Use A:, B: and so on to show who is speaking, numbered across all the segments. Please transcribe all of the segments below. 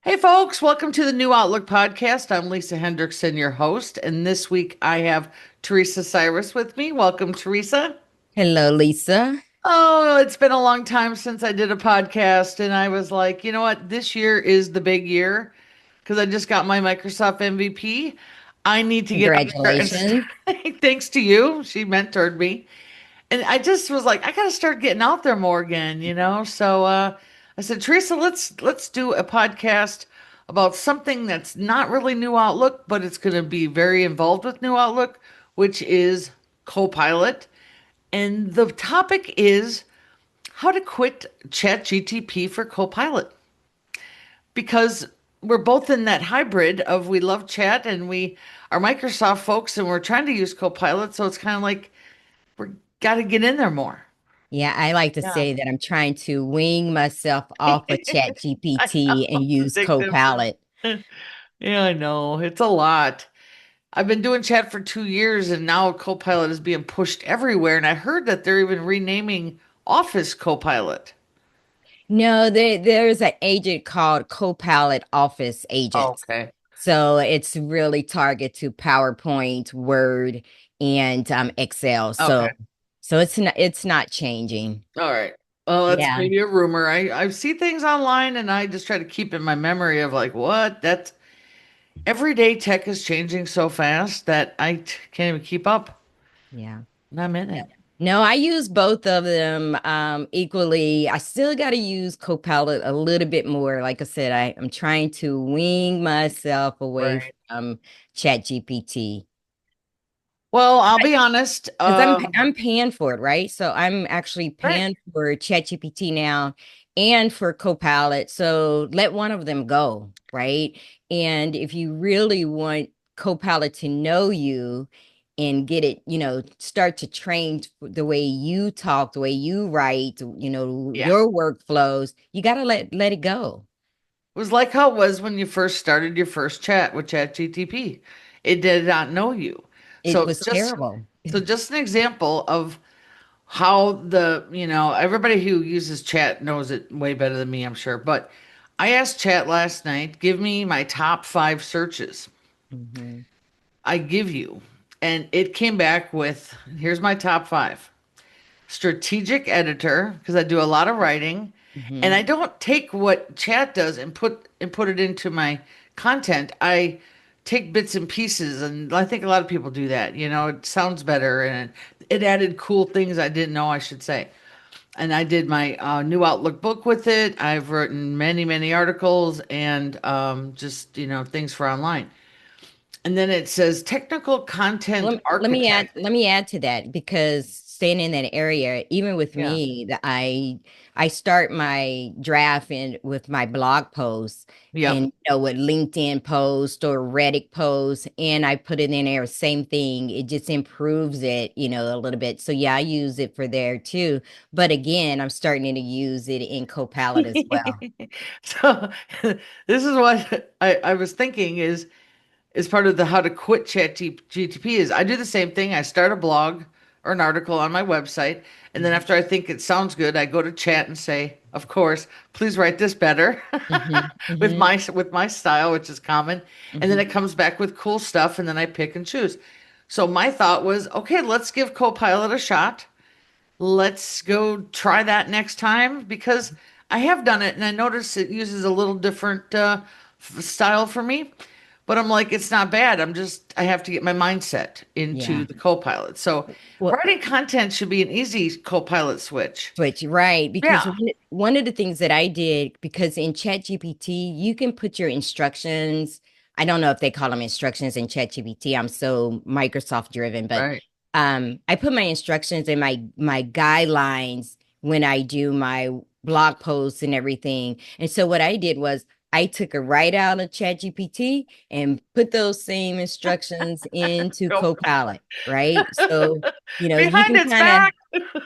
A: Hey, folks, welcome to the New Outlook podcast. I'm Lisa Hendrickson, your host, and this week I have Teresa Cyrus with me. Welcome, Teresa.
B: Hello, Lisa.
A: Oh, it's been a long time since I did a podcast, and I was like, you know what? This year is the big year because I just got my Microsoft MVP. I need to get out there and
B: Congratulations.
A: thanks to you, she mentored me. And I just was like, I gotta start getting out there more again, you know? So I said, Teresa, let's do a podcast about something that's not really New Outlook, but it's gonna be very involved with New Outlook, which is Copilot. And the topic is how to quit ChatGTP for Copilot. Because we're both in that hybrid of we love chat and we are Microsoft folks and we're trying to use Copilot, so it's kind of like we're got to get in there more.
B: Yeah, I like to
A: Yeah.
B: say that I'm trying to wing myself off of
A: I know,
B: ChatGPT and
A: it's
B: use
A: addictive.
B: Copilot.
A: Yeah, I know. It's a lot. I've been doing chat for 2 years and now Copilot is being pushed everywhere. And I heard that they're even renaming Office Copilot.
B: No, there's an agent called Copilot Office Agents.
A: Okay.
B: So it's really target to PowerPoint, Word, and Excel.
A: Okay.
B: So it's not changing.
A: All right. Well, that's
B: Yeah.
A: maybe a rumor. I see things online and I just try to keep in my memory of like, what? That's everyday tech is changing so fast that can't even keep up.
B: Yeah.
A: And I'm in
B: No,
A: it.
B: no, I use both of them equally. I still got to use Copilot a little bit more. Like I said, I'm trying to wean myself away
A: Right.
B: from ChatGPT
A: Well, I'll be honest.
B: because I'm paying for it, right? So I'm actually
A: Right.
B: paying for ChatGPT now and for Copilot. So let one of them go, right? And if you really want Copilot to know you and get it, start to train the way you talk, the way you write,
A: Yeah.
B: your workflows, you got to let it go.
A: It was like how it was when you first started your first chat with ChatGTP. It did not know you.
B: It
A: So
B: was
A: just
B: terrible.
A: so just an example of how everybody who uses chat knows it way better than me, I'm sure. But I asked chat last night, give me my top 5 searches
B: Hmm.
A: I give you. And it came back with, here's my top 5. Strategic editor, because I do a lot of writing, and
B: Hmm.
A: I don't take what chat does and put it into my content. I take bits and pieces, and I think a lot of people do that. You know, it sounds better and it added cool things I didn't know I should say. And I did my new Outlook book with it. I've written many, many articles and just, things for online. And then it says technical content architect.
B: Let me add to that because staying in that area, even with
A: Yeah.
B: me, I start my draft in with my blog posts and
A: Yep.
B: with LinkedIn post or Reddit post, and I put it in there, same thing. It just improves it, a little bit. So yeah, I use it for there too. But again, I'm starting to use it in Copilot as well.
A: So this is what I was thinking is part of the how to quit ChatGPT is I do the same thing. I start a blog or an article on my website, and then
B: Hmm.
A: after I think it sounds good, I go to chat and say, of course, please write this better
B: Hmm.
A: with
B: Hmm.
A: my style, which is common. And then
B: Hmm.
A: it comes back with cool stuff, and then I pick and choose. So my thought was, okay, let's give Copilot a shot. Let's go try that next time because I have done it and I notice it uses a little different style for me. But I'm like, it's not bad. I have to get my mindset into
B: Yeah.
A: the Copilot. So
B: Well,
A: writing content should be an easy Copilot switch.
B: Switch, right? Because
A: Yeah.
B: one of the things that I did, because in ChatGPT, you can put your instructions. I don't know if they call them instructions in ChatGPT. I'm so Microsoft driven, but
A: Right.
B: I put my instructions and my guidelines when I do my blog posts and everything. And so what I did was I took it right out of ChatGPT and put those same instructions into
A: Copilot.
B: Copilot, right? So, you
A: Behind
B: can
A: its
B: kind of.
A: back.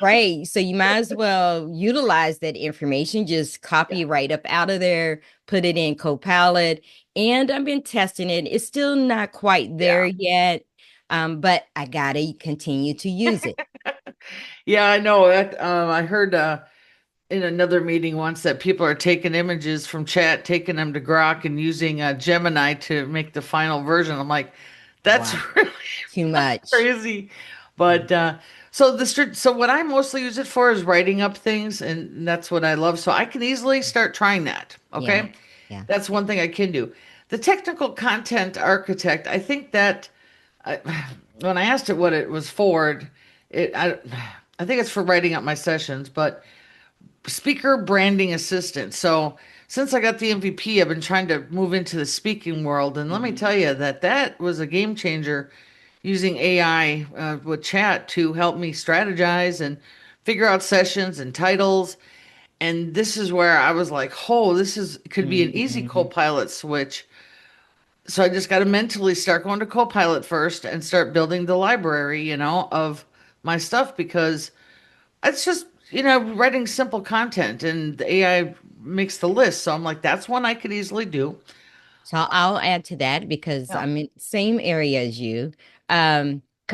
B: Right. So you might as well utilize that information, just
A: Yeah.
B: copy right up out of there, put it in Copilot. And I've been testing it. It's still not quite there
A: Yeah.
B: yet. But I gotta continue to use it.
A: Yeah, I know that. I heard. in another meeting once that people are taking images from chat, taking them to Grok and using Gemini to make the final version. I'm like, that's
B: Wow,
A: really
B: too much.
A: crazy. But so what I mostly use it for is writing up things, and that's what I love. So I can easily start trying that.
B: Yeah,
A: Okay.
B: yeah,
A: That's one thing I can do. The technical content architect, I think that I, when I asked it what it was for, it I think it's for writing up my sessions, but speaker branding assistant. So since I got the MVP, I've been trying to move into the speaking world, and let me
B: hmm
A: tell you that that was a game changer using AI with chat to help me strategize and figure out sessions and titles. And this is where I was like, oh, this is could be an easy
B: hmm
A: Copilot switch. So I just got to mentally start going to Copilot first and start building the library, of my stuff because it's just, writing simple content and the AI makes the list. So I'm like, that's one I could easily do.
B: So I'll add to that because
A: Yeah.
B: I'm in same area as you.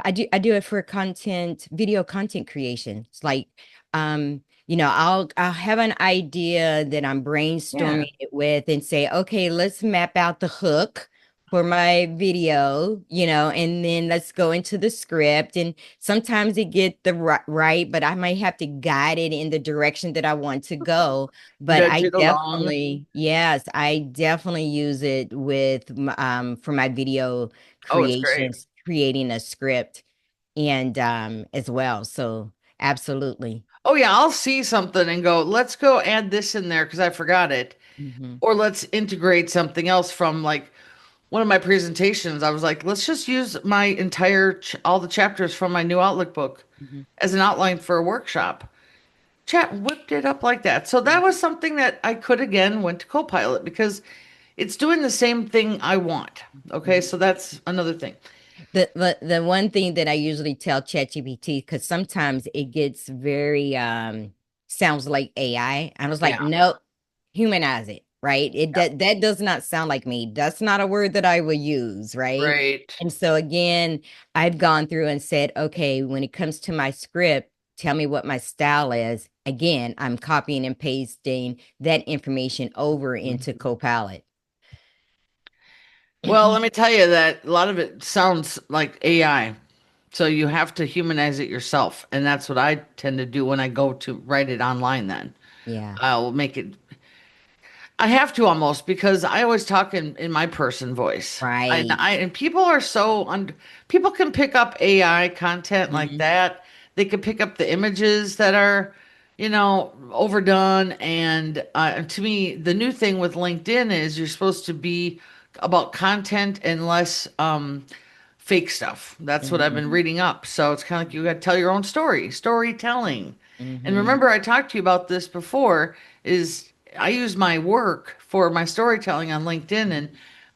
B: I do it for content, video content creation. It's like, I'll have an idea that I'm
A: Yeah.
B: brainstorming it with and say, okay, let's map out the hook for my video, and then let's go into the script. And sometimes it get the right, but I might have to guide it in the direction that I want to go. But
A: Nudge
B: I
A: it along.
B: definitely, yes, I definitely use it for my video
A: Oh, it's great.
B: creations, creating a script and as well. So absolutely.
A: Oh, yeah. I'll see something and go, let's go add this in there because I forgot it.
B: hmm
A: Or let's integrate something else from like one of my presentations. I was like, let's just use my all the chapters from my new Outlook book
B: hmm
A: as an outline for a workshop. Chat whipped it up like that. So that was something that I could again went to Copilot because it's doing the same thing I want. Okay,
B: hmm
A: so that's another thing.
B: The one thing that I usually tell ChatGPT, because sometimes it gets very sounds like AI. I was like,
A: Yeah,
B: nope, humanize it, right?
A: yeah,
B: That does not sound like me. That's not a word that I would use, right?
A: right.
B: And so again, I've gone through and said, okay, when it comes to my script, tell me what my style is. Again, I'm copying and pasting that information over into
A: Mhm.
B: Copilot.
A: Well, let me tell you that a lot of it sounds like AI. So you have to humanize it yourself. And that's what I tend to do when I go to write it online then.
B: Yeah,
A: I'll make it I have to almost because I always talk in my person voice.
B: right.
A: And people are people can pick up AI content like
B: Mhm.
A: that. They can pick up the images that are, overdone. And to me, the new thing with LinkedIn is you're supposed to be about content and less fake stuff. That's what I've been
B: Mhm.
A: reading up. So it's kind of like you got to tell your own story, storytelling. And
B: Mhm.
A: remember, I talked to you about this before, is I use my work for my storytelling on LinkedIn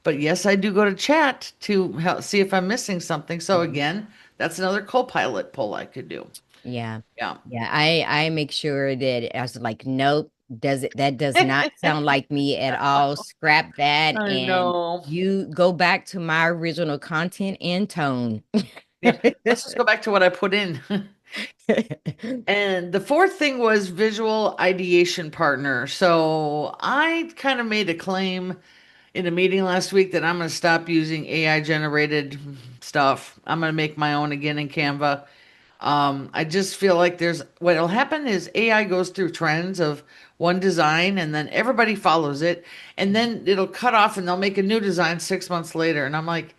A: but yes, I do go to chat to help see if I'm missing something. So
B: Mhm.
A: again, that's another co-pilot pull I could do.
B: Yeah.
A: Yeah.
B: Yeah. I make sure that I was like, nope, that does not sound like me at all. Scrap that
A: I
B: and
A: know.
B: you go back to my original content and tone.
A: Yeah. Let's just go back to what I put in. And the fourth thing was visual ideation partner. So I kind of made a claim in a meeting last week that I'm going to stop using AI generated stuff. I'm going to make my own again in Canva. I just feel like what'll happen is AI goes through trends of one design and then everybody follows it. And then it'll cut off and they'll make a new design 6 months later. And I'm like,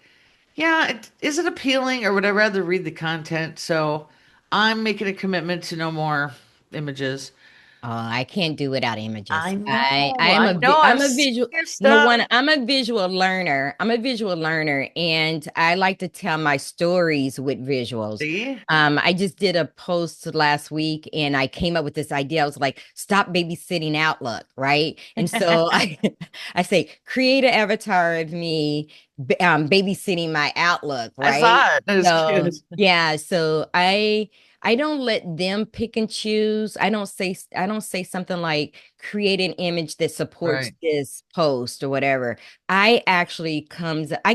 A: yeah, is it appealing or would I rather read the content? So I'm making a commitment to no more images.
B: Oh, I can't do without images.
A: I
B: I'm
A: I know, I'm
B: I'm a
A: seeing
B: visual
A: your
B: number
A: stuff.
B: one, I'm a visual learner. I'm a visual learner and I like to tell my stories with visuals.
A: See?
B: I just did a post last week and I came up with this idea. I was like, stop babysitting Outlook, right? And so I say, create an avatar of me babysitting my Outlook,
A: I
B: right?
A: saw it. It was
B: So
A: cute.
B: yeah, so I don't let them pick and choose. I don't say something like create an image that supports
A: Right.
B: this post or whatever. I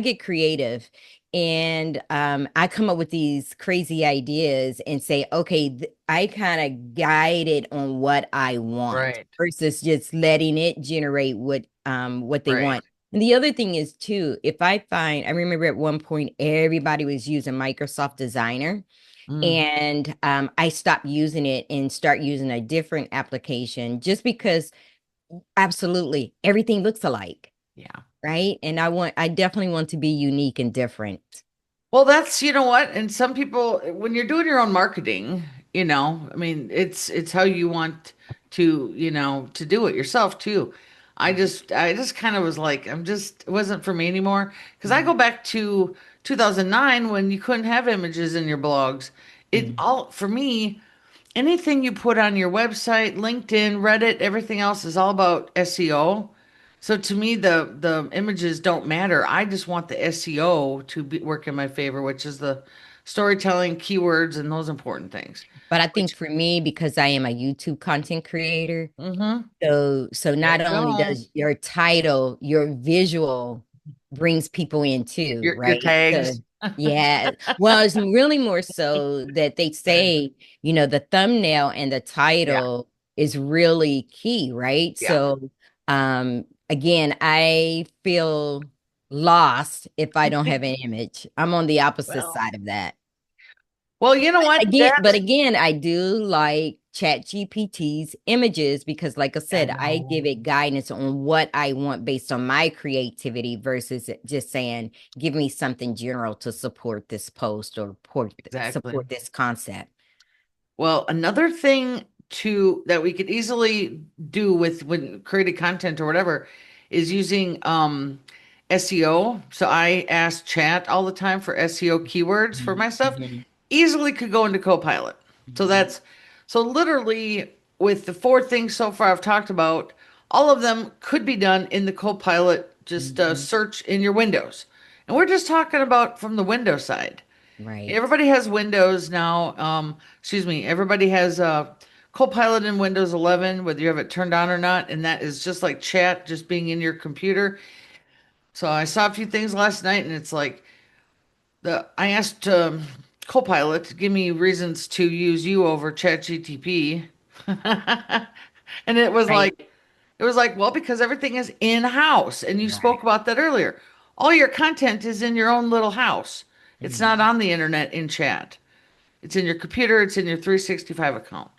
B: get creative and I come up with these crazy ideas and say, okay, I kind of guide it on what I want
A: Right.
B: versus just letting it generate what they
A: Right.
B: want. And the other thing is too, if I find, I remember at one point everybody was using Microsoft Designer,
A: Mm,
B: and I stopped using it and start using a different application just because absolutely everything looks alike,
A: yeah.
B: right? And I definitely want to be unique and different.
A: Well, that's, you know what? And some people, when you're doing your own marketing, I mean, it's how you want to, to do it yourself too. I just kind of was like, it wasn't for me anymore. Because I go
B: Mhm.
A: back to 2009 when you couldn't have images in your blogs. It
B: Mhm.
A: all, for me, anything you put on your website, LinkedIn, Reddit, everything else is all about SEO. So to me, the images don't matter. I just want the SEO to work in my favor, which is the storytelling, keywords, and those important things.
B: But I think
A: Which,
B: for me, because I am a YouTube content creator,
A: mm-hmm,
B: so
A: there
B: not
A: you
B: only
A: go.
B: does your title, your visual brings people in too,
A: Your
B: right? So
A: tags.
B: yeah, well, it's really more so that they
A: Right.
B: say, the thumbnail and the
A: Yeah,
B: title is really key, right?
A: yeah.
B: So again, I feel lost if I don't have an image. I'm on the opposite
A: Well,
B: side of that.
A: well, you know what?
B: But again, I do like ChatGPT's images because, like I
A: I
B: said, I give
A: know.
B: it guidance on what I want based on my creativity versus it just saying, give me something general to support this post or
A: Exactly.
B: support this concept.
A: Well, another thing that we could easily do with when created content or whatever is using SEO. So I ask chat all the time for SEO keywords for
B: Mhm,
A: my stuff.
B: mhm,
A: Easily could go into Copilot. So
B: mhm,
A: that's so literally with the four things so far I've talked about, all of them could be done in the Copilot just
B: mhm.
A: search in your Windows. And we're just talking about from the Windows side.
B: Right.
A: Everybody has Windows now. Excuse me. Everybody has Copilot in Windows 11, whether you have it turned on or not, and that is just like chat, just being in your computer. So I saw a few things last night, and it's like I asked Copilot to give me reasons to use you over ChatGTP, and
B: Right.
A: it was like, well, because everything is in-house, and you spoke
B: Right.
A: about that earlier. All your content is in your own little house. It's not
B: Mhm.
A: on the internet in chat. It's in your computer, it's in your 365 account.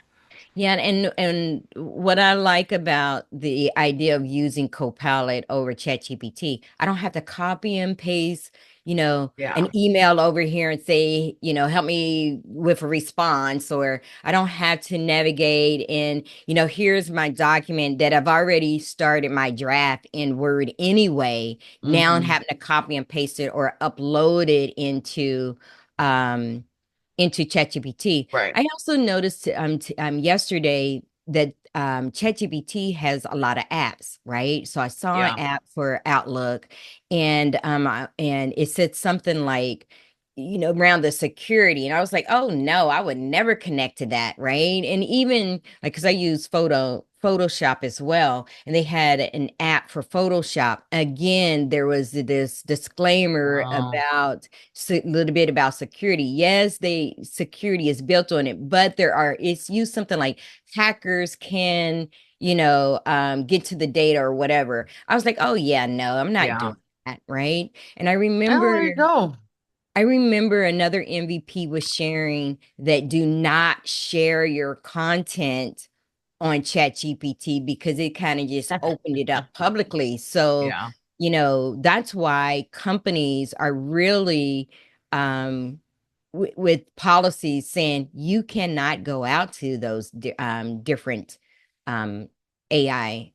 B: Yeah, and what I like about the idea of using Copilot over ChatGPT, I don't have to copy and paste,
A: Yeah.
B: an email over here and say, help me with a response, or I don't have to navigate and, here's my document that I've already started my draft in Word anyway. Now I'm
A: Hmm.
B: having to copy and paste it or upload it um into ChatGPT.
A: Right.
B: I also noticed yesterday that ChatGPT has a lot of apps, right? So I saw an
A: Yeah.
B: app for Outlook, and it said something like, around the security, and I was like, oh no, I would never connect to that, right? And even like because I use Photoshop as well, and they had an app for Photoshop. Again, there was this disclaimer
A: Oh,
B: about a little bit about security. Yes, they security is built on it, but it's used something like hackers can, get to the data or whatever. I was like, oh yeah, no, I'm not
A: yeah.
B: doing that, right? And
A: Oh, there you go.
B: I remember another MVP was sharing that do not share your content on ChatGPT because it kind of just opened it up publicly. So,
A: Yeah.
B: that's why companies are really with policies saying you cannot go out to those different um, AI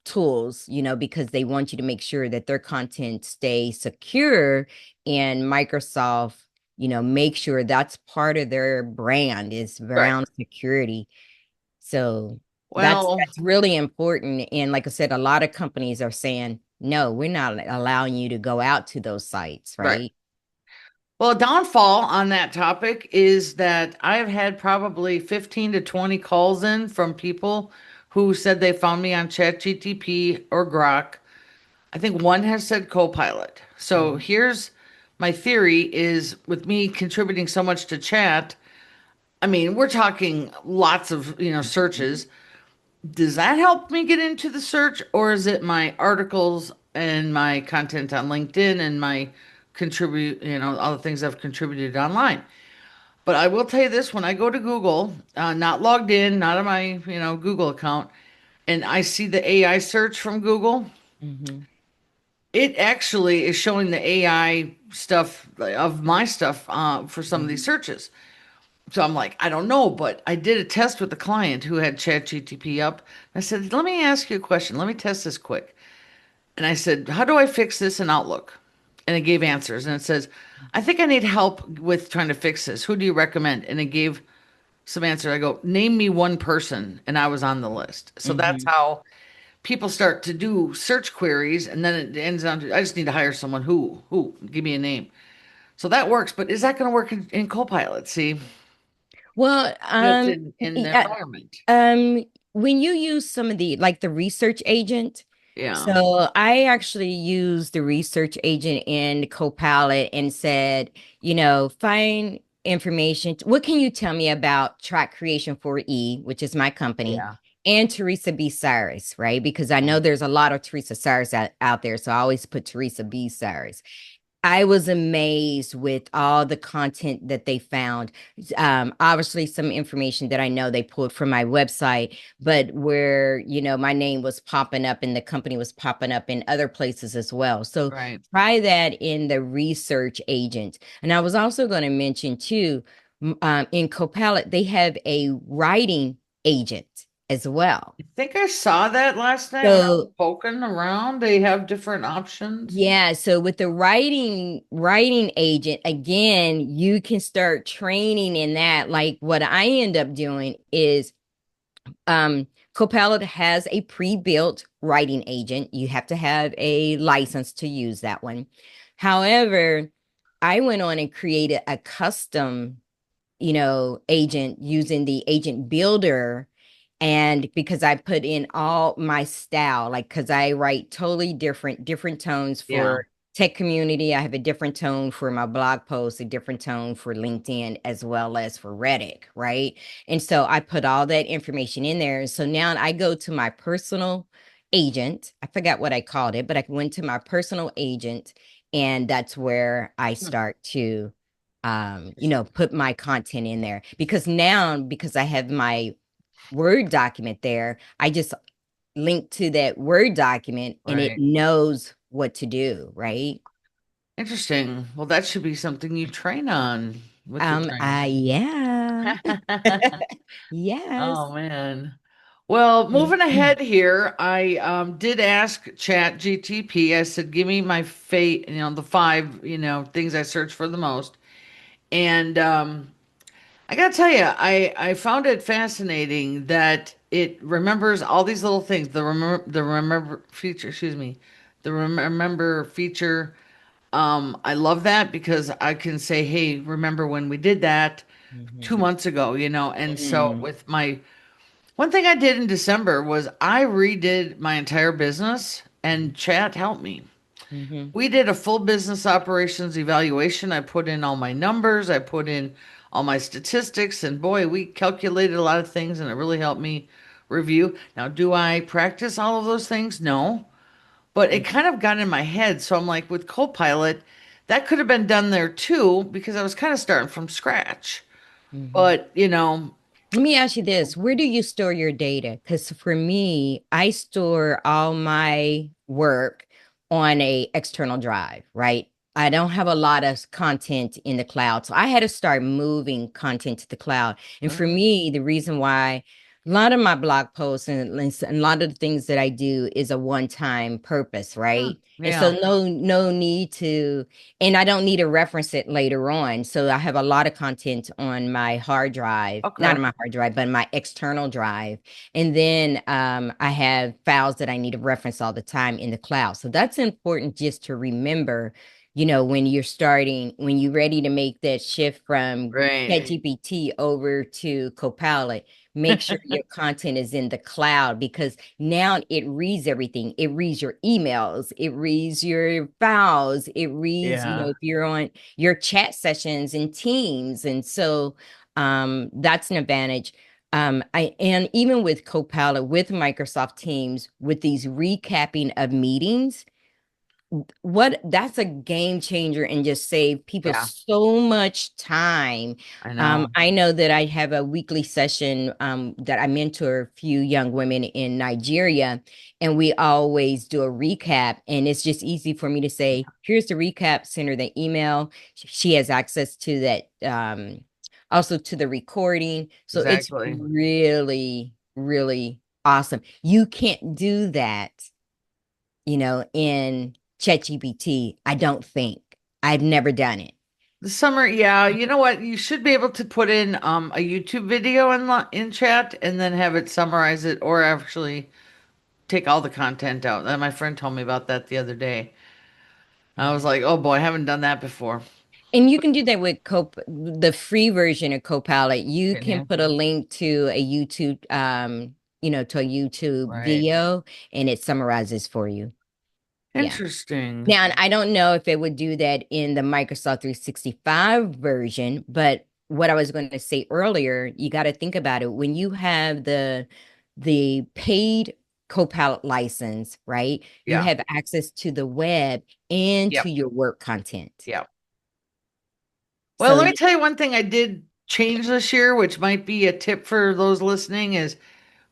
B: tools, because they want you to make sure that their content stay secure, and Microsoft, make sure that's part of their brand is
A: Right.
B: around security. So
A: Well,
B: that's really important. And like I said, a lot of companies are saying, no, we're not allowing you to go out to those sites,
A: right.
B: right?
A: Well, a downfall on that topic is that I've had probably 15 to 20 calls in from people who said they found me on ChatGTP or Grok. I think one has said Copilot. So
B: Mhm.
A: here's my theory is with me contributing so much to chat, I mean, we're talking lots of, searches. Does that help me get into the search, or is it my articles and my content on LinkedIn and my contribute, all the things I've contributed online? But I will tell you this, when I go to Google, not logged in, not on my, Google account, and I see the AI search from Google,
B: Mm-hmm.
A: it actually is showing the AI stuff of my stuff for some of these searches. So I'm like, I don't know, but I did a test with a client who had ChatGPT up. I said, let me ask you a question. Let me test this quick. And I said, how do I fix this in Outlook? And it gave answers. And it says, I think I need help with trying to fix this. Who do you recommend? And it gave some answers. I go, name me one person. And I was on the list. So that's
B: Mm-hmm.
A: how people start to do search queries. And then it ends on, I just need to hire someone who, give me a name. So that works. But is that going to work in Copilot? See,
B: Well,
A: built in the environment.
B: um, when you use some of the like the research agent,
A: Yeah.
B: so I actually used the research agent in Copilot and said, find information. What can you tell me about track creation for E, which is my company,
A: Yeah.
B: and Teresa B. Cyrus, right? Because I know there's a lot of Teresa Cyrus out there. So I always put Teresa B. Cyrus. I was amazed with all the content that they found. Obviously, some information that I know they pulled from my website, but where, my name was popping up and the company was popping up in other places as well. So
A: Right.
B: try that in the research agent. And I was also going to mention too, in Copilot, they have a writing agent as well.
A: I think I saw that last night when I was
B: So
A: poking around. They have different options.
B: yeah, so with the writing agent, again, you can start training in that. Like what I end up doing is Copilot has a pre-built writing agent. You have to have a license to use that one. However, I went on and created a custom agent using the agent builder. And because I put in all my style, like, because I write totally different tones
A: Yeah.
B: for tech community. I have a different tone for my blog posts, a different tone for LinkedIn, as well as for Reddit, right? And so I put all that information in there. So now I go to my personal agent. I forgot what I called it, but I went to my personal agent, and that's where I
A: Hmm.
B: start to put my content in there, because now, because I have my Word document there, I just link to that Word document and it
A: Right.
B: knows what to do, right?
A: Interesting. Well, that should be something you train on with your trainer.
B: Yeah. Yes.
A: Oh man. Well, moving ahead here, I did ask Chat GTP. I said, give me my fate, the five, things I search for the most. And I gotta tell you, I found it fascinating that it remembers all these little things. The remember feature, excuse me, the remember feature. I love that because I can say, hey, remember when we did that
B: Mhm.
A: 2 months ago, And so
B: Mhm.
A: with my one thing I did in December was I redid my entire business, and Chat helped me.
B: Mhm.
A: We did a full business operations evaluation. I put in all my numbers, I put in all my statistics, and boy, we calculated a lot of things and it really helped me review. Now, do I practice all of those things? No, but it kind of got in my head. So I'm like, with Copilot, that could have been done there too because I was kind of starting from scratch.
B: Mhm.
A: But,
B: Let me ask you this. Where do you store your data? Because for me, I store all my work on a external drive, right? I don't have a lot of content in the cloud. So I had to start moving content to the cloud. And for me, the reason why a lot of my blog posts and a lot of the things that I do is a one-time purpose, right? And so
A: yeah,
B: no need to, and I don't need to reference it later on. So I have a lot of content on my hard drive, not
A: okay,
B: on my hard drive, but my external drive. And then I have files that I need to reference all the time in the cloud. So that's important just to remember, when you're ready to make that shift from
A: right.
B: ChatGPT over to Copilot, make sure your content is in the cloud because now it reads everything. It reads your emails, it reads your files, it reads,
A: Yeah.
B: if you're on your chat sessions and Teams. And so that's an advantage. I and even with Copilot, with Microsoft Teams, with these recapping of meetings, what that's a game changer and just save people
A: Yeah,
B: so much time.
A: I know.
B: I know that I have a weekly session that I mentor a few young women in Nigeria, and we always do a recap. And it's just easy for me to say, here's the recap, send her the email. She has access to that, also to the recording. So it's
A: Exactly.
B: really, really awesome. You can't do that in ChatGPT. I don't think. I've never done it.
A: The summer, yeah, you know what? You should be able to put in a YouTube video in chat and then have it summarize it or actually take all the content out. And my friend told me about that the other day. I was
B: Mhm.
A: like, oh boy, I haven't done that before.
B: And you can do that with the free version of Copilot. You
A: Can
B: can
A: you?
B: put a link to a YouTube, to a YouTube
A: Right.
B: video, and it summarizes for you. Yeah.
A: Interesting.
B: Now, and I don't know if it would do that in the Microsoft 365 version, but what I was going to say earlier, you got to think about it. When you have the paid Copilot license, right? You
A: Yeah.
B: have access to the web and
A: Yep.
B: to your work content.
A: Yep. Well,
B: So
A: let me
B: you,
A: tell you one thing I did change this year, which might be a tip for those listening, is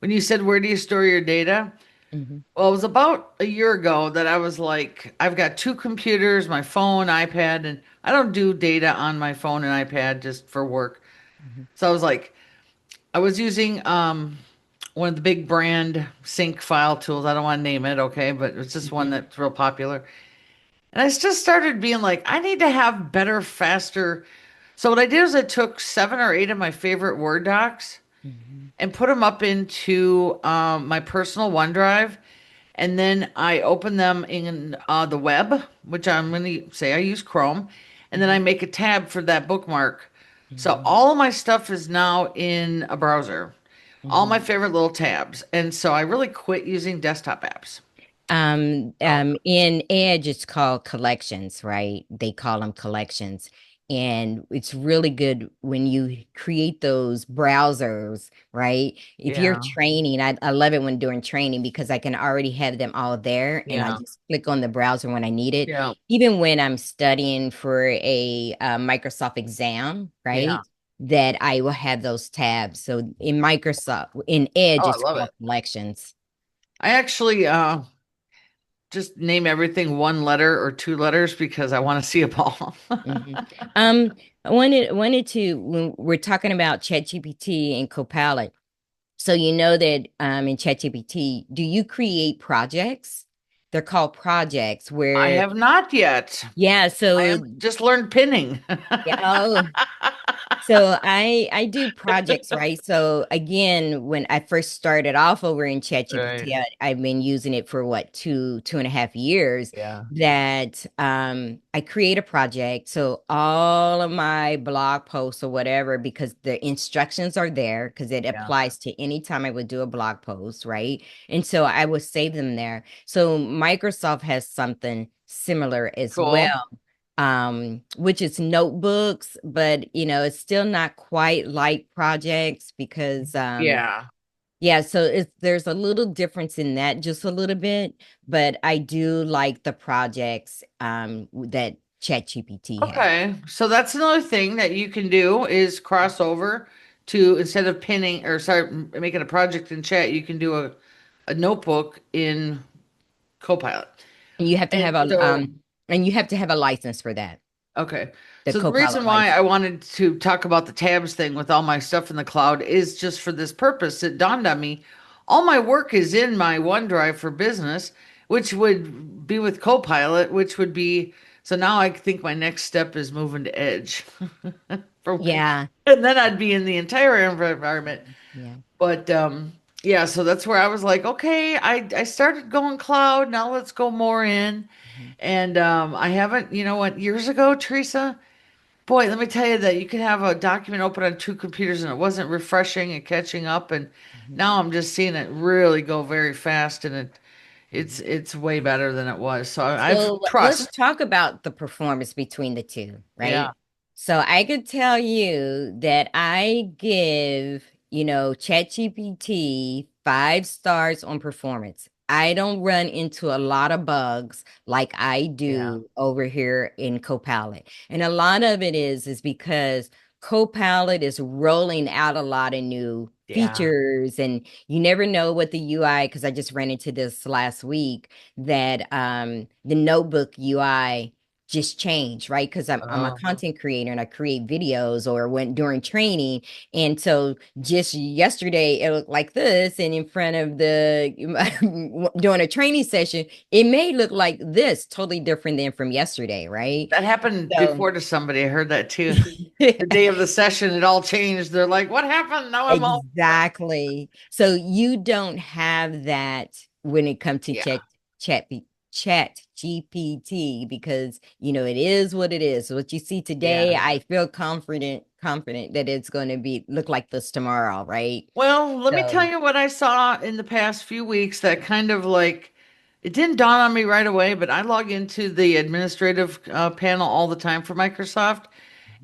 A: when you said, where do you store your data?
B: Mhm,
A: Well, it was about a year ago that I was like, I've got two computers, my phone, iPad, and I don't do data on my phone and iPad just for work.
B: mhm,
A: So I was like, I was using one of the big brand sync file tools. I don't want to name it, okay, but it's just one
B: mhm,
A: that's real popular. And I just started being like, I need to have better, faster. So what I did is I took 7 or 8 of my favorite Word docs
B: mhm,
A: and put them up into my personal OneDrive. And then I open them in the web, which I'm going to say I use Chrome. And then I
B: mhm,
A: make a tab for that bookmark. So
B: mhm,
A: all of my stuff is now in a browser, all my
B: mhm.
A: favorite little tabs. And so I really quit using desktop apps. Oh,
B: In Edge, it's called collections, right? They call them collections. And it's really good when you create those browsers, right? If you're
A: yeah,
B: training, I love it when doing training because I can already have them all there and I
A: yeah,
B: just click on the browser when I need it.
A: yeah,
B: Even when I'm studying for a Microsoft exam,
A: yeah.
B: right? That I will have those tabs. So in Edge,
A: Oh, I
B: it's
A: love
B: called
A: it.
B: collections.
A: I actually just name everything one letter or two letters because I want to see them all.
B: Mhm. Um, I wanted to when we're talking about ChatGPT and Copilot. So you know that in ChatGPT, do you create projects? They're called projects
A: I
B: where
A: have not yet.
B: yeah,
A: I
B: so
A: have just learned pinning.
B: yeah, oh, so I do projects, right? So again, when I first started off over in
A: Right.
B: ChatGPT, I've been using it for what, 2.5 years.
A: Yeah.
B: That I create a project. So all of my blog posts or whatever, because the instructions are there, because it
A: Yeah.
B: applies to any time I would do a blog post, right? And so I would save them there. So Microsoft has something similar as
A: Cool.
B: well, which is notebooks, but it's still not quite like projects because
A: Yeah.
B: yeah, so there's a little difference in that, just a little bit, but I do like the projects that ChatGPT has.
A: Okay. So that's another thing that you can do is cross over to instead of pinning or sorry, making a project in chat, you can do a notebook in Copilot.
B: And you have to
A: And
B: have a
A: so
B: and you have to have a license for that,
A: okay.
B: the
A: So the
B: Copilot
A: reason why I
B: license.
A: wanted to talk about the tabs thing with all my stuff in the cloud is just for this purpose. It dawned on me, all my work is in my OneDrive for business, which would be with Copilot, which would be so now I think my next step is moving to Edge for my,
B: Yeah.
A: and then I'd be in the entire environment.
B: Yeah.
A: But yeah, so that's where I was like, okay, I started going cloud, now let's go more in.
B: Mhm.
A: And I haven't, you know what, years ago, Teresa. Boy, let me tell you that you could have a document open on two computers and it wasn't refreshing and catching up. And
B: Mhm.
A: now I'm just seeing it really go very fast and
B: Mhm.
A: it's way better than it was. So I've
B: So let's
A: trust.
B: talk about the performance between the two,
A: Yeah.
B: right? So I could tell you that I give, ChatGPT 5 stars on performance. I don't run into a lot of bugs like I
A: Yeah.
B: do over here in Copilot. And a lot of it is because Copilot is rolling out a lot of new
A: Yeah.
B: features and you never know what the UI, because I just ran into this last week that the notebook UI just changed, right? Because I'm a
A: Oh,
B: content creator and I create videos or went during training. And so just yesterday it looked like this, and in front of the during a training session, it may look like this, totally different than from yesterday, right?
A: that happened
B: So
A: before to somebody. I heard that too. The day of the session, it all changed. They're like, "What happened?" Now I'm all
B: exactly. So you don't have that when it comes to
A: yeah.
B: chat chat GPT, because it is what it is. So what you see
A: Yeah.
B: today, I feel confident that it's going to be look like this tomorrow, right?
A: Well, let me tell
B: So
A: you what I saw in the past few weeks that kind of like it didn't dawn on me right away, but I log into the administrative panel all the time for Microsoft.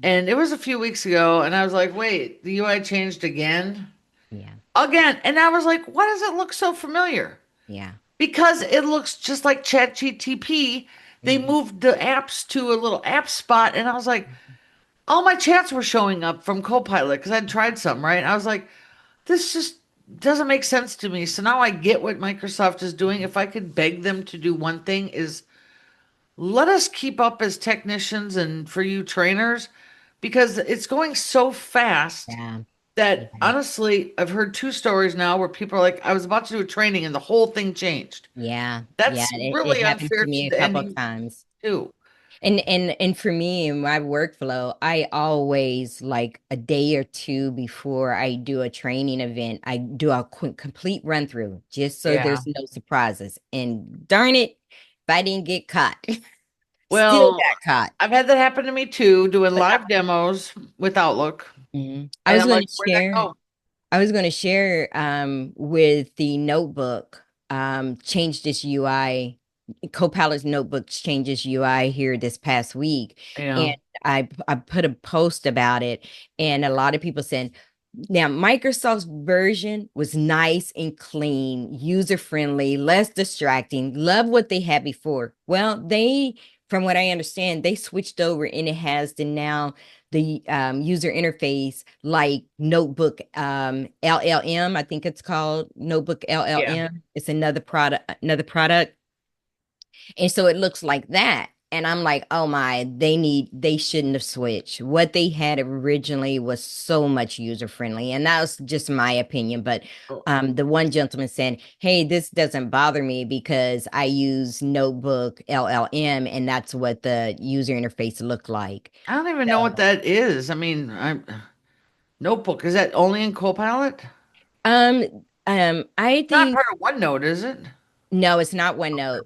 A: And it was a few weeks ago, and I was like, wait, the UI changed again?
B: yeah,
A: Again. And I was like, why does it look so familiar?
B: yeah.
A: Because it looks just like ChatGPT. They
B: Mhm.
A: moved the apps to a little app spot, and I was like, all my chats were showing up from Copilot because I'd tried some, right? I was like, this just doesn't make sense to me. So now I get what Microsoft is doing. If I could beg them to do one thing is let us keep up as technicians and for you trainers because it's going so fast
B: Yeah,
A: that
B: yeah,
A: honestly, I've heard two stories now where people are like, I was about to do a training and the whole thing changed.
B: yeah, yeah.
A: That's
B: It
A: really
B: happened
A: unfair
B: to
A: to
B: me a
A: the end
B: couple of
A: user
B: times.
A: too.
B: And for me in my workflow, I always like a day or two before I do a training event, I do a quick, complete run through just so
A: Yeah.
B: there's no surprises. And darn it, if I didn't get caught, still
A: Well,
B: got caught.
A: I've had that happen to me too, doing live demos with Outlook.
B: Mhm.
A: And I'm like, where'd that go?
B: I was going to share with the notebook, change this UI. Copilot's notebooks changes UI here this past week. And
A: Yeah.
B: I put a post about it, and a lot of people said, now Microsoft's version was nice and clean, user friendly, less distracting. Love what they had before. Well, from what I understand, they switched over and it has the user interface like Notebook LLM. I think it's called Notebook
A: Yeah.
B: LLM. It's another product, and so it looks like that. And I'm like, oh my, they shouldn't have switched. What they had originally was so much user friendly. And that was just my opinion. But the one gentleman said, hey, this doesn't bother me because I use Notebook LLM and that's what the user interface looked like.
A: I don't even know what
B: So,
A: that is. I mean, Notebook, is that only in Copilot?
B: I
A: Not
B: think
A: part of OneNote, is it?
B: no, it's not OneNote.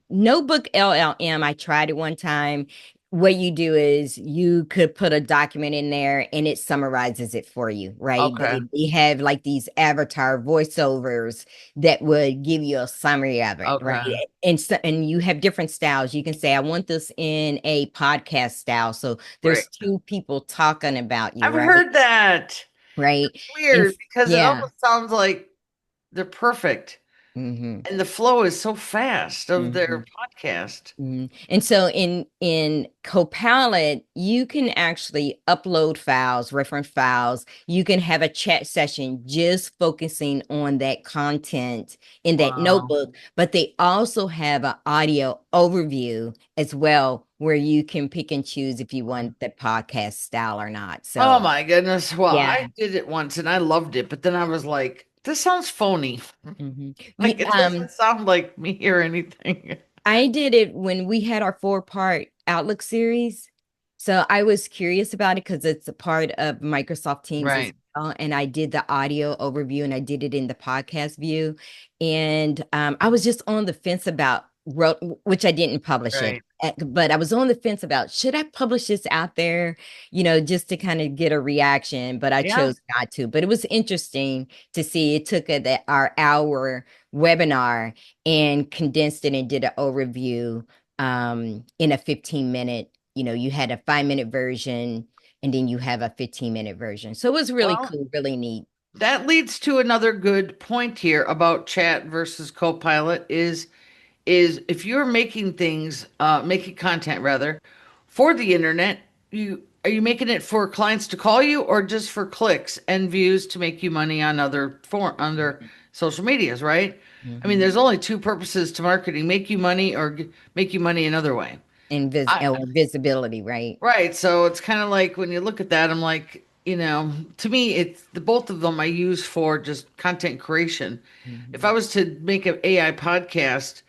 B: Notebook LLM, I tried it one time. What you do is you could put a document in there and it summarizes it for you, right?
A: Okay,
B: They have like these avatar voiceovers that would give you a summary of it, right?
A: okay,
B: And you have different styles. You can say, I want this in a podcast style. So
A: great.
B: there's two people talking about you,
A: I've
B: right?
A: heard that.
B: Right. And
A: Weird because it
B: yeah.
A: almost sounds like they're perfect
B: Hmm.
A: and the flow is so fast of
B: Hmm.
A: their podcast.
B: And so in Copilot, you can actually upload files, reference files. You can have a chat session just focusing on that content in that
A: Wow.
B: notebook, but they also have an audio overview as well, where you can pick and choose if you want the podcast style or not.
A: Oh
B: So
A: my goodness. Well,
B: yeah.
A: I did it once and I loved it, but then I was like, this sounds phony.
B: Mhm.
A: Like it doesn't sound like me or anything.
B: I did it when we had our 4-part Outlook series. So I was curious about it because it's a part of Microsoft Teams as
A: Right.
B: well. And I did the audio overview and I did it in the podcast view. And I was just on the fence about wrote, which I didn't publish it.
A: Right.
B: But I was on the fence about should I publish this out there, just to kind of get a reaction, but I
A: Yeah.
B: chose not to. But it was interesting to see it took our hour webinar and condensed it and did an overview in a 15-minute, you had a 5-minute version and then you have a 15-minute version. So it was really
A: Well,
B: cool, really neat.
A: that leads to another good point here about chat versus Copilot is if you're making things, making content rather, for the internet, you are you making it for clients to call you or just for clicks and views to make you money on other social medias, right? I mean,
B: Mhm.
A: there's only two purposes to marketing: make you money or make you money another way. I,
B: Or visibility, right?
A: right. So it's kind of like when you look at that, I'm like, to me, it's the both of them I use for just content creation. If I
B: Mhm.
A: was to make an AI podcast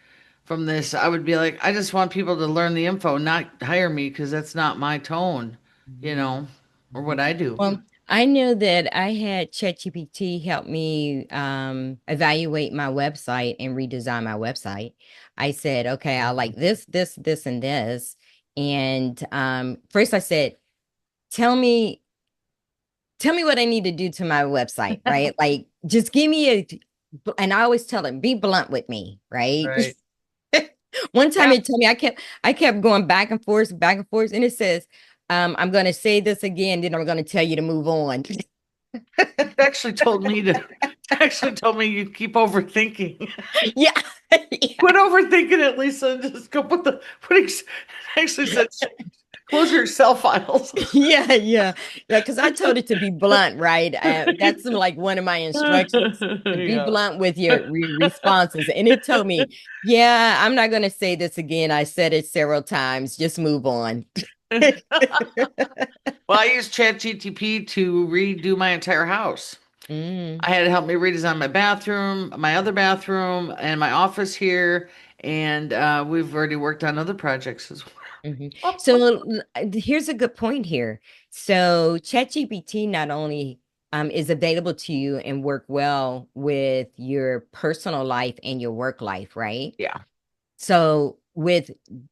A: from this, I would be like, I just want people to learn the info, not hire me because that's not my tone, you
B: Mhm.
A: know, or
B: Mhm.
A: what I do.
B: Well, I know that I had ChatGPT help me evaluate my website and redesign my website. I said, okay, I like this, this, this, and this. And first I said, tell me, tell me what I need to do to my website, right? Like just give me and I always tell them, be blunt with me, right?
A: Right.
B: One time
A: Yeah.
B: it told me I kept going back and forth, and it says, I'm gonna say this again, then I'm gonna tell you to move on.
A: It actually told me to, actually told me you keep overthinking.
B: Yeah. Yeah.
A: Quit overthinking it, Lisa, and just go actually said, close your Excel files.
B: Yeah, yeah, yeah. Because I told it to be blunt, right? That's like one of my instructions to be
A: Yeah.
B: blunt with your responses. And it told me, yeah, I'm not going to say this again. I said it several times. Just move on.
A: Well, I use ChatGTP to redo my entire house.
B: Mm,
A: I had it help me redesign my bathroom, my other bathroom, and my office here. And we've already worked on other projects as
B: mhm.
A: well.
B: So here's a good point here. So ChatGPT not only is available to you and work well with your personal life and your work life, right?
A: Yeah.
B: So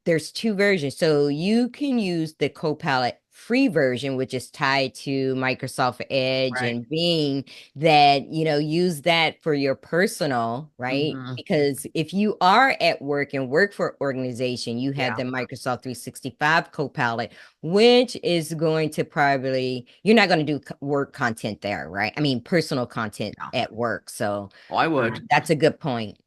B: there's two versions. So you can use the Copilot free version, which is tied to Microsoft Edge
A: Right.
B: and Bing, that, use that for your personal, right?
A: Hmm.
B: Because if you are at work and work for an organization, you have
A: Yeah.
B: the Microsoft 365 Copilot, which is going to probably, you're not going to do work content there, right? I mean, personal content
A: Yeah.
B: at work. So
A: Well, I would.
B: that's a good point.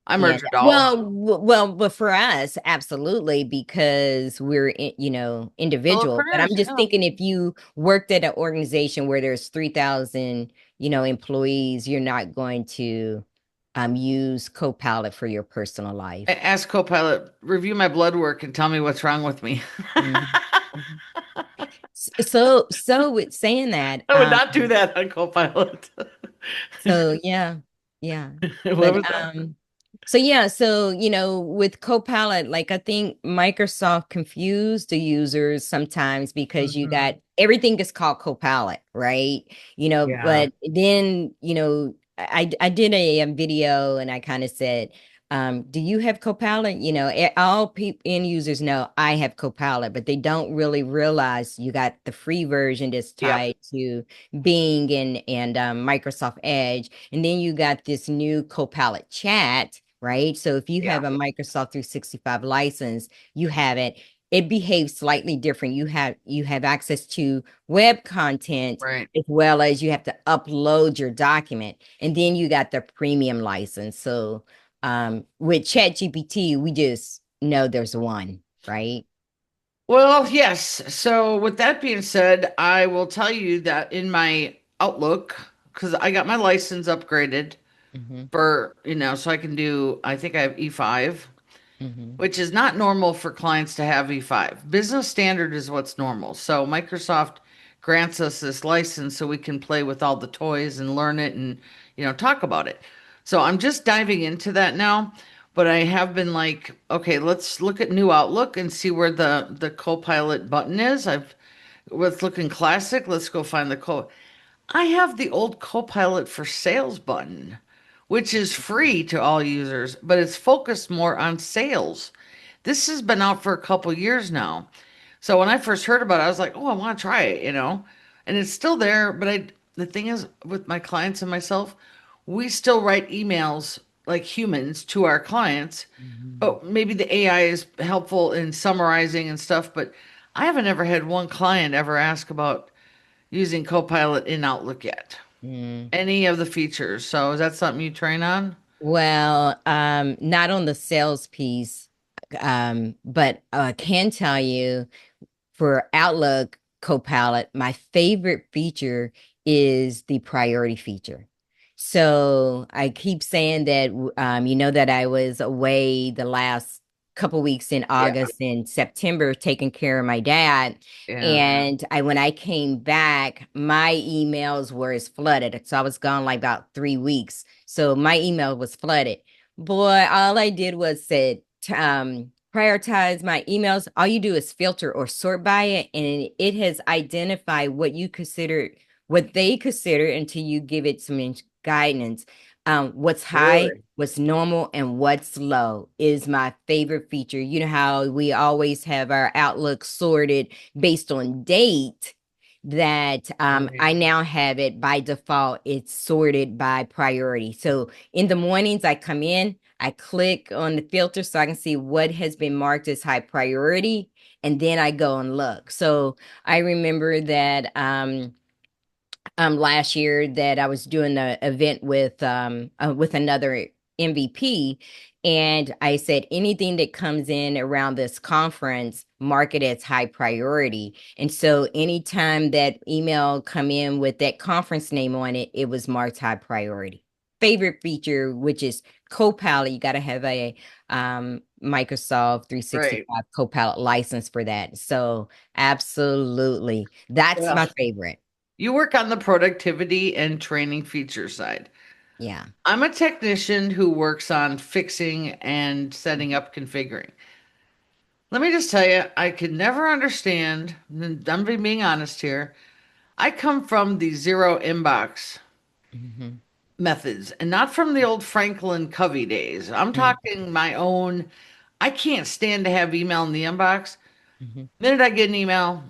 A: I
B: And
A: merge it all.
B: well, but for us, absolutely, because we're individual. But I'm
A: Solopreneurs.
B: just
A: Yeah.
B: thinking if you worked at an organization where there's 3,000, employees, you're not going to use Copilot for your personal life.
A: Ask Copilot, review my blood work and tell me what's wrong with me.
B: Mhm. Mhm. So with saying that,
A: I would not do that on Copilot.
B: so yeah, yeah.
A: What
B: But
A: was that?
B: so yeah, so with Copilot, like I think Microsoft confused the users sometimes because you
A: Hmm.
B: got everything is called Copilot, right?
A: Yeah.
B: But then, I did a video and I kind of said, do you have Copilot? All people end users know I have Copilot, but they don't really realize you got the free version that's
A: Yep.
B: tied to Bing and Microsoft Edge, and then you got this new Copilot chat, right? So if you
A: Yeah.
B: have a Microsoft 365 license, you have it. It behaves slightly different. You have access to web content
A: Right.
B: as well as you have to upload your document. And then you got the premium license. So with ChatGPT, we just know there's one, right?
A: Well, yes. So, with that being said, I will tell you that in my Outlook, because I got my license upgraded
B: Hmm.
A: for, so I can do, I think I have E5,
B: Hmm.
A: which is not normal for clients to have E5. Business standard is what's normal. So, Microsoft grants us this license so we can play with all the toys and learn it and, talk about it. So, I'm just diving into that now. But I have been like, okay, let's look at New Outlook and see where the Copilot button is. Let's look in Classic. Let's go find the co. I have the old Copilot for Sales button, which is free to all users, but it's focused more on sales. This has been out for a couple years now. So when I first heard about it, I was like, "Oh, I want to try it," you know. And it's still there, but the thing is with my clients and myself, we still write emails like humans to our clients.
B: Mhm.
A: Oh, maybe the AI is helpful in summarizing and stuff, but I haven't ever had one client ever ask about using Copilot in Outlook yet.
B: Mm.
A: Any of the features. So is that something you train on?
B: Well, not on the sales piece, but I can tell you for Outlook Copilot, my favorite feature is the priority feature. So I keep saying that, you know, that I was away the last couple weeks in
A: Yeah.
B: August and September taking care of my dad.
A: Yeah.
B: And when I came back, my emails were as flooded. So I was gone like about 3 weeks. So my email was flooded. Boy, all I did was said, prioritize my emails. All you do is filter or sort by it, and it has identified what they consider until you give it some guidance. What's high,
A: Really?
B: what's normal, and what's low is my favorite feature. You know how we always have our Outlook sorted based on date. That
A: Right.
B: I now have it by default. It's sorted by priority. So in the mornings, I come in, I click on the filter so I can see what has been marked as high priority, and then I go and look. So I remember that last year that I was doing the event with another MVP, and I said anything that comes in around this conference, mark it as high priority. And so anytime that email come in with that conference name on it, it was marked high priority. Favorite feature, which is Copilot, you got to have a Microsoft
A: Right.
B: 365 Copilot license for that. So absolutely, that's
A: Well,
B: my favorite.
A: you work on the productivity and training feature side.
B: Yeah.
A: I'm a technician who works on fixing and setting up configuring. Let me just tell you, I could never understand, and I'm being honest here. I come from the zero inbox
B: Mhm,
A: methods and not from the old Franklin Covey days. I'm
B: mm,
A: talking my own. I can't stand to have email in the inbox.
B: mhm,
A: The minute I get an email,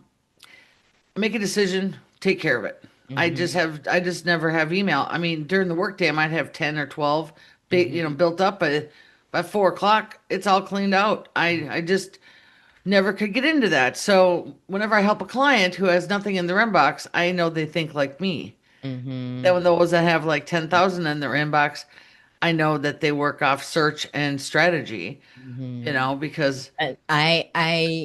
A: make a decision, take care of it.
B: mhm,
A: I just never have email. I mean, during the workday, I might have 10 or 12 big,
B: mhm,
A: built up, but by 4 o'clock, it's all cleaned out. I just never could get into that. So whenever I help a client who has nothing in their inbox, I know they think like me. Then
B: mhm,
A: when those that have like 10,000 in their inbox, I know that they work off search and strategy,
B: mhm.
A: because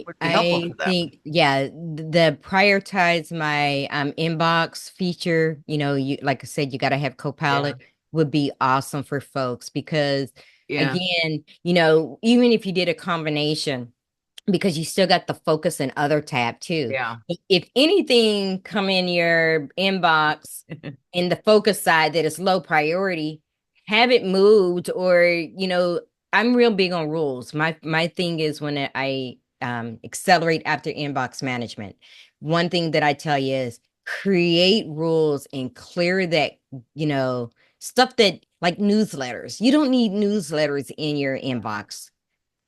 A: would be helpful
B: I
A: for them.
B: think, yeah, the prioritize my inbox feature, you know, you like I said, you got to have
A: Yeah.
B: Copilot would be awesome for folks because
A: Yeah.
B: again, you know, even if you did a combination, because you still got the focus and other tab too.
A: Yeah.
B: If anything come in your inbox in the focus side that is low priority, have it moved or, you know, I'm real big on rules. My thing is when I accelerate after inbox management. One thing that I tell you is create rules and clear that, you know, stuff that like newsletters. You don't need newsletters in your inbox.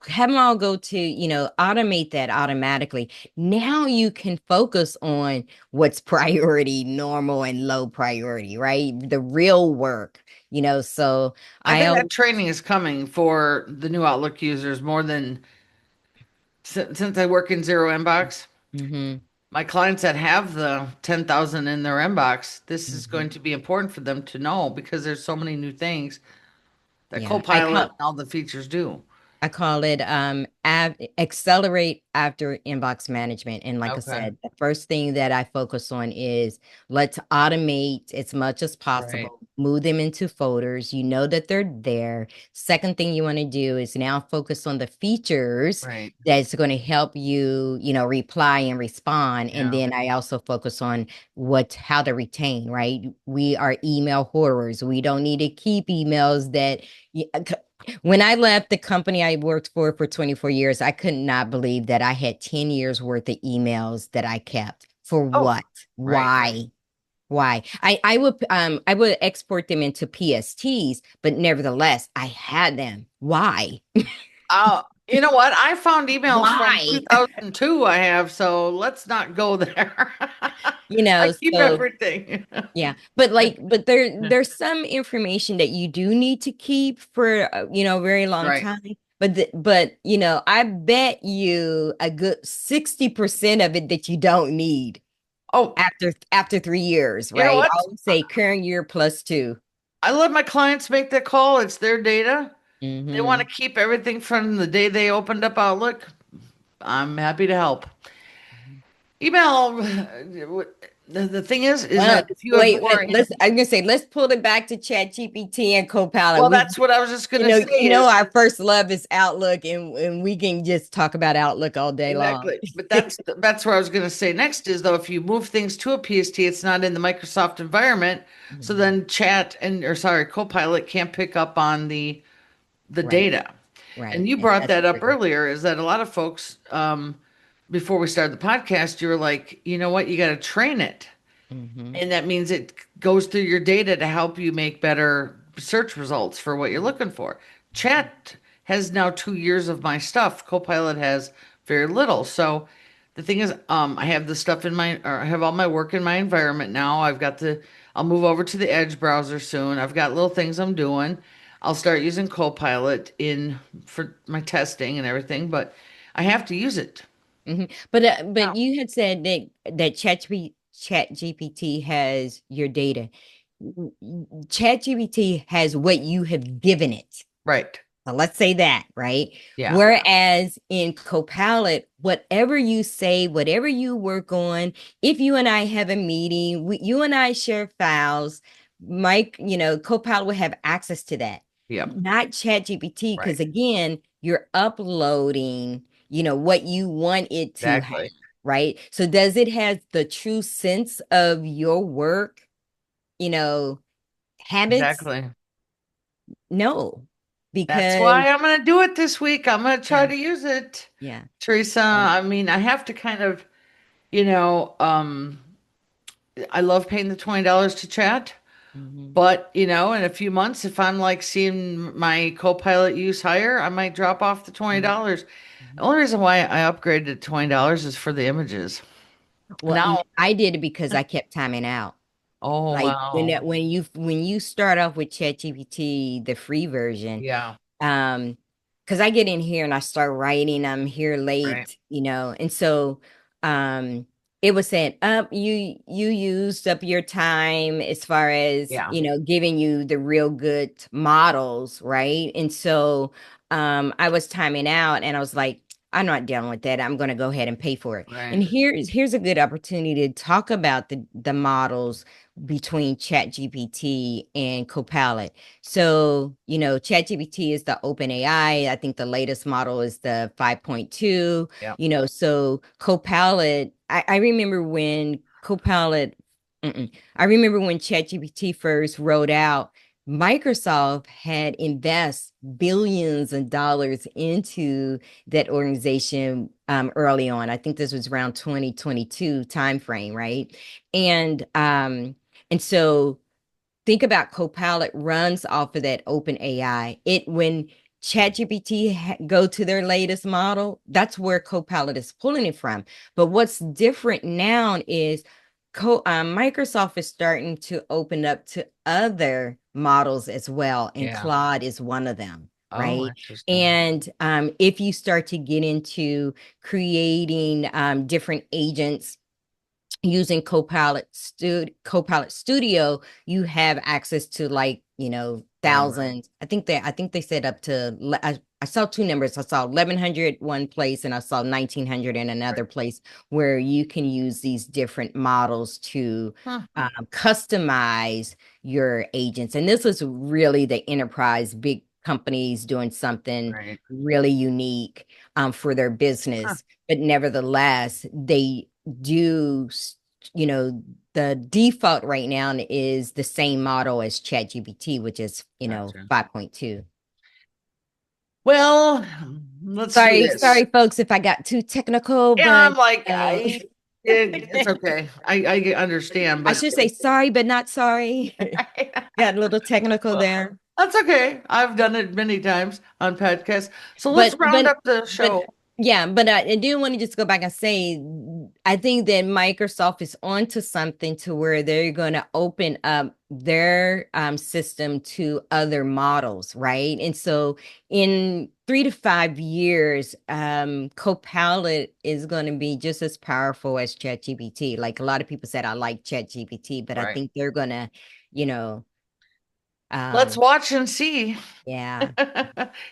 B: Have them all go to, you know, automate that automatically. Now you can focus on what's priority, normal and low priority, right? The real work, you know. So
A: I
B: I
A: think
B: always,
A: that training is coming for the new Outlook users more than since I work in zero inbox.
B: hmm
A: My clients that have the 10,000 in their inbox, this is
B: hmm
A: going to be important for them to know because there's so many new things that
B: yeah,
A: Copilot and all the features do.
B: I call it accelerate after inbox management. And like I
A: Okay.
B: said, the first thing that I focus on is let's automate as much as
A: Right.
B: possible, move them into folders. You know that they're there. Second thing you want to do is now focus on the features
A: Right.
B: that's going to help you, you know, reply and respond. And
A: Yeah.
B: then I also focus on how to retain, right? We are email hoarders. We don't need to keep emails that when I left the company I worked for 24 years, I could not believe that I had 10 years worth of emails that I kept. For
A: Oh,
B: what?
A: right.
B: Why? Why? I would export them into PSTs, but nevertheless, I had them. Why?
A: You know what? I found emails from
B: Why?
A: 2002 I have, so let's not go there.
B: You
A: I
B: know,
A: keep
B: so
A: everything.
B: yeah, but there's some information that you do need to keep for a very long
A: Right.
B: time. But I bet you a good 60% of it that you don't need
A: Oh,
B: after 3 years,
A: you know
B: right? I
A: what?
B: always say current year plus two.
A: I let my clients make that call. It's their data. They want to
B: Hmm.
A: keep everything from the day they opened up Outlook. I'm happy to help. Email, the thing is that
B: Well,
A: if you have
B: wait,
A: more,
B: I'm gonna say let's pull it back to ChatGPT and Copilot.
A: well, that's what I was just going
B: You
A: to
B: know,
A: say
B: you know,
A: is
B: our first love is Outlook, and we can just talk about Outlook all day long.
A: exactly. But that's where I was going to say next is though, if you move things to a PST, it's not in the Microsoft environment. So
B: Mhm.
A: then chat and or sorry, Copilot can't pick up on the
B: Right,
A: data. And
B: right.
A: you
B: And
A: brought
B: that's
A: that up
B: true.
A: earlier, is that a lot of folks, before we started the podcast, you were like, you know what, you got to train it.
B: Hmm.
A: And that means it goes through your data to help you make better search results for what you're looking for. Chat has now 2 years of my stuff. Copilot has very little. So the thing is, I have the stuff in my, or I have all my work in my environment now. I'll move over to the Edge browser soon. I've got little things I'm doing. I'll start using Copilot in for my testing and everything, but I have to use it.
B: Hmm. But you had said that ChatGPT has your data. ChatGPT has what you have given it.
A: Right.
B: So let's say that, right?
A: Yeah.
B: Whereas in Copilot, whatever you say, whatever you work on, if you and I have a meeting, you and I share files, Copilot will have access to that,
A: Yep.
B: not ChatGPT,
A: Right.
B: because again, you're uploading, what you want it to have,
A: Exactly.
B: right? So does it have the true sense of your work, you know, habits?
A: Exactly.
B: No,
A: That's
B: because
A: why I'm going to do it this week. I'm going to try
B: yeah,
A: to use it.
B: yeah.
A: Teresa,
B: Um,
A: I mean, I have to kind of, you know, I love paying the $20 to chat,
B: mhm,
A: but, in a few months, if I'm like seeing my Copilot use higher, I might drop off the
B: mhm,
A: $20. The
B: mhm.
A: only reason why I upgraded to $20 is for the images.
B: Well,
A: Now,
B: I did it because I kept timing out.
A: oh,
B: Like
A: wow.
B: when you start off with ChatGPT, the free version,
A: Yeah,
B: um, because I get in here and I start writing, I'm here
A: right.
B: late, and so um it was saying up you used up your time as far as
A: Yeah,
B: giving you the real good models, right? And so I was timing out and I was like, I'm not dealing with that. I'm going to go ahead and pay for it. And
A: right.
B: here's a good opportunity to talk about the models between ChatGPT and Copilot. So, ChatGPT is the open AI. I think the latest model is the 5.2,
A: Yeah,
B: so Copilot, I remember when Copilot, I remember when ChatGPT first rolled out, Microsoft had invest billions of dollars into that organization early on. I think this was around 2022 timeframe, right? And so think about Copilot runs off of that open AI. It when ChatGPT go to their latest model, that's where Copilot is pulling it from. But what's different now is Microsoft is starting to open up to other models as well, and
A: yeah.
B: Claude is one of them,
A: Oh,
B: right?
A: interesting.
B: And if you start to get into creating different agents using Copilot Studio, you have access to like,
A: Right.
B: thousands. I think they said up to I saw two numbers. I saw 1100 one place and I saw 1900 in
A: Right.
B: another place where you can use these different models to
A: Huh.
B: customize your agents. And this is really the enterprise, big companies doing something
A: Right.
B: really unique for their
A: Huh.
B: business. But nevertheless, they do, you know, the default right now is the same model as ChatGPT, which is,
A: Gotcha.
B: 5.2.
A: Well, let's do
B: Sorry,
A: this.
B: folks, if I got too technical,
A: Yeah,
B: but
A: I'm like,
B: uh,
A: It's okay. I understand,
B: I
A: but
B: should say sorry, but not sorry. Got a little technical there.
A: that's okay. I've done it many times on podcasts. So let's
B: But
A: round
B: but
A: up the
B: but
A: show.
B: yeah, but I do want to just go back and say I think that Microsoft is onto something to where they're going to open up their system to other models, right? And so in 3 to 5 years, Copilot is going to be just as powerful as ChatGPT. Like a lot of people said, I like ChatGPT, but I
A: Right.
B: think they're gonna, you know,
A: Let's
B: um,
A: watch and see.
B: yeah.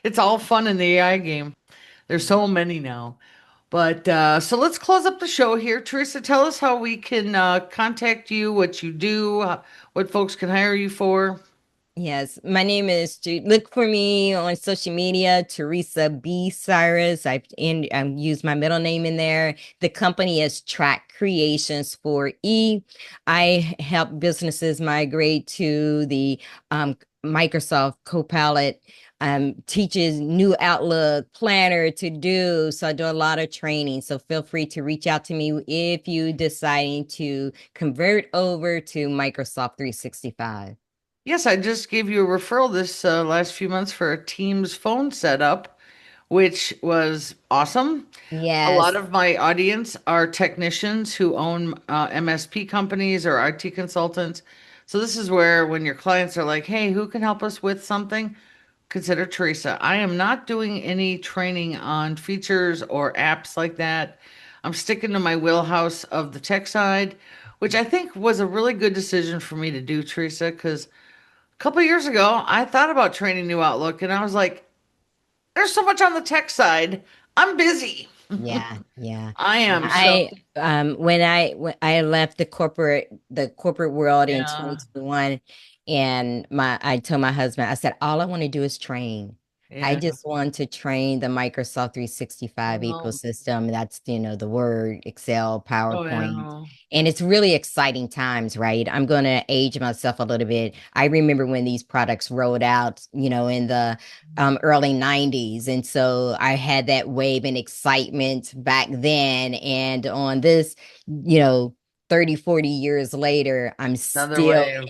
A: It's all fun in the AI game. There's so many now. But so let's close up the show here. Teresa, tell us how we can contact you, what you do, what folks can hire you for.
B: Yes, my name is look for me on social media, Teresa B Cyrus. I use my middle name in there. The company is Track Creations for E. I help businesses migrate to the Microsoft Copilot. Teaches new Outlook planner to do. So I do a lot of training. So feel free to reach out to me if you deciding to convert over to Microsoft 365.
A: Yes, I just gave you a referral this last few months for a Teams phone setup, which was awesome. A lot
B: Yes.
A: of my audience are technicians who own MSP companies or IT consultants. So this is where when your clients are like, "Hey, who can help us with something?" Consider Teresa. I am not doing any training on features or apps like that. I'm sticking to my wheelhouse of the tech side, which I think was a really good decision for me to do, Teresa, because a couple years ago, I thought about training New Outlook and I was like, there's so much on the tech side. I'm busy.
B: Yeah, yeah.
A: I am so,
B: I when I left the corporate world in
A: yeah,
B: 2021 and my I told my husband, I said, all I want to do is train. I
A: yeah.
B: just want to train the Microsoft 365
A: Oh,
B: ecosystem. That's, the Word, Excel,
A: oh,
B: PowerPoint.
A: yeah.
B: And it's really exciting times, right? I'm going to age myself a little bit. I remember when these products rolled out, in the early 90s. And so I had that wave and excitement back then. And on this, you know, 30, 40 years later, I'm
A: Another
B: still,
A: wave.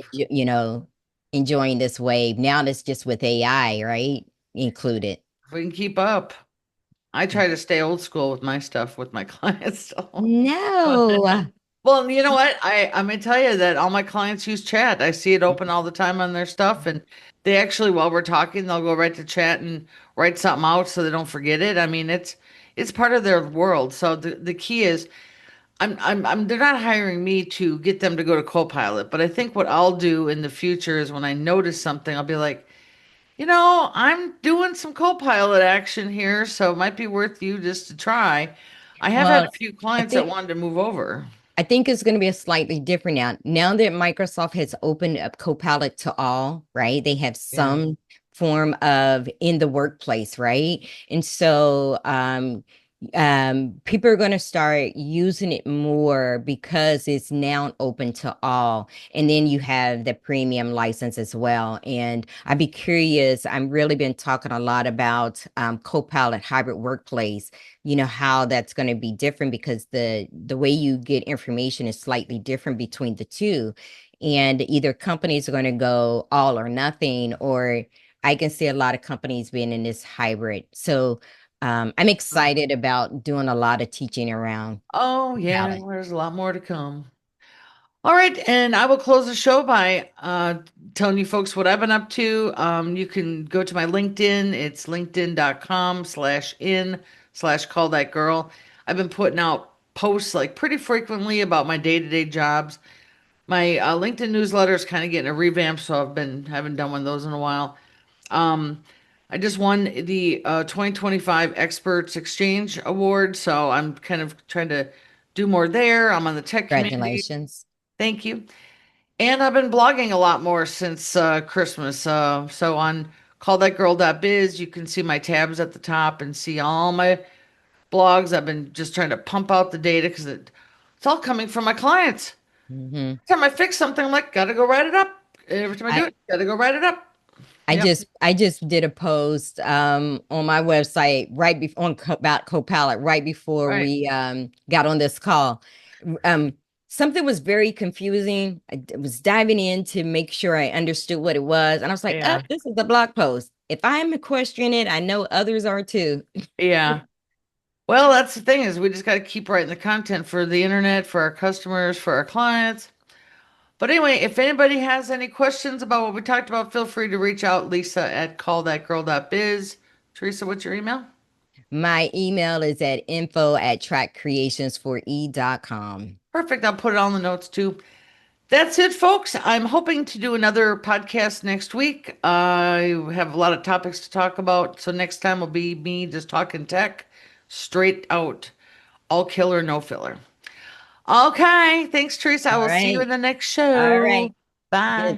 B: enjoying this wave. Now it's just with AI, right? Included.
A: If we can keep up. I try to stay old school with my stuff with my clients still.
B: No.
A: Well, you know what? I'm gonna tell you that all my clients use chat. I see it open all the time on their stuff, and they actually, while we're talking, they'll go right to chat and write something out so they don't forget it. I mean, it's part of their world. So the key is, they're not hiring me to get them to go to Copilot, but I think what I'll do in the future is when I notice something, I'll be like, I'm doing some Copilot action here, so it might be worth you just to try. I have had a
B: Well,
A: few
B: I
A: clients that
B: think
A: wanted to move over.
B: I think it's going to be a slightly different now. Now that Microsoft has opened up Copilot to all, right? They have
A: Yeah.
B: some form of in the workplace, right? And so people are going to start using it more because it's now open to all. And then you have the premium license as well. And I'd be curious, I've really been talking a lot about Copilot hybrid workplace, how that's going to be different because the way you get information is slightly different between the two. And either companies are going to go all or nothing, or I can see a lot of companies being in this hybrid. So I'm excited about doing a lot of teaching around
A: Oh, yeah,
B: Copilot.
A: there's a lot more to come. All right, and I will close the show by telling you folks what I've been up to. You can go to my LinkedIn. It's linkedin.com/in/call that girl. I've been putting out posts like pretty frequently about my day-to-day jobs. My LinkedIn newsletter is kind of getting a revamp, so haven't done one of those in a while. Um, I just won the 2025 Experts Exchange Award, so I'm kind of trying to do more there. I'm on the tech community.
B: Congratulations.
A: Thank you. And I've been blogging a lot more since Christmas. So on callthatgirl.biz, you can see my tabs at the top and see all my blogs. I've been just trying to pump out the data because it's all coming from my clients.
B: Hmm.
A: Every time I fix something, I'm like, gotta go write it up. Every time I do
B: I
A: it, gotta go write it up.
B: I
A: Yep,
B: just I just did a post on my website right before about Copilot right before
A: right.
B: we got on this call. Um, Something was very confusing. Was diving in to make sure I understood what it was, and I was like, "Oh,
A: Yeah.
B: this is a blog post. If I'm questioning it, I know others are too."
A: Yeah. Well, that's the thing is we just got to keep writing the content for the internet, for our customers, for our clients. But anyway, if anybody has any questions about what we talked about, feel free to reach out, Lisa at callthatgirl.biz. Teresa, what's your email?
B: My email is at info@trackcreationsfore.com.
A: Perfect. I'll put it on the notes too. That's it, folks. I'm hoping to do another podcast next week. I have a lot of topics to talk about. So next time will be me just talking tech straight out, all killer, no filler. Okay. Thanks, Teresa. I
B: All
A: will see you
B: right.
A: in the next
B: All
A: show.
B: right. Good.
A: Bye.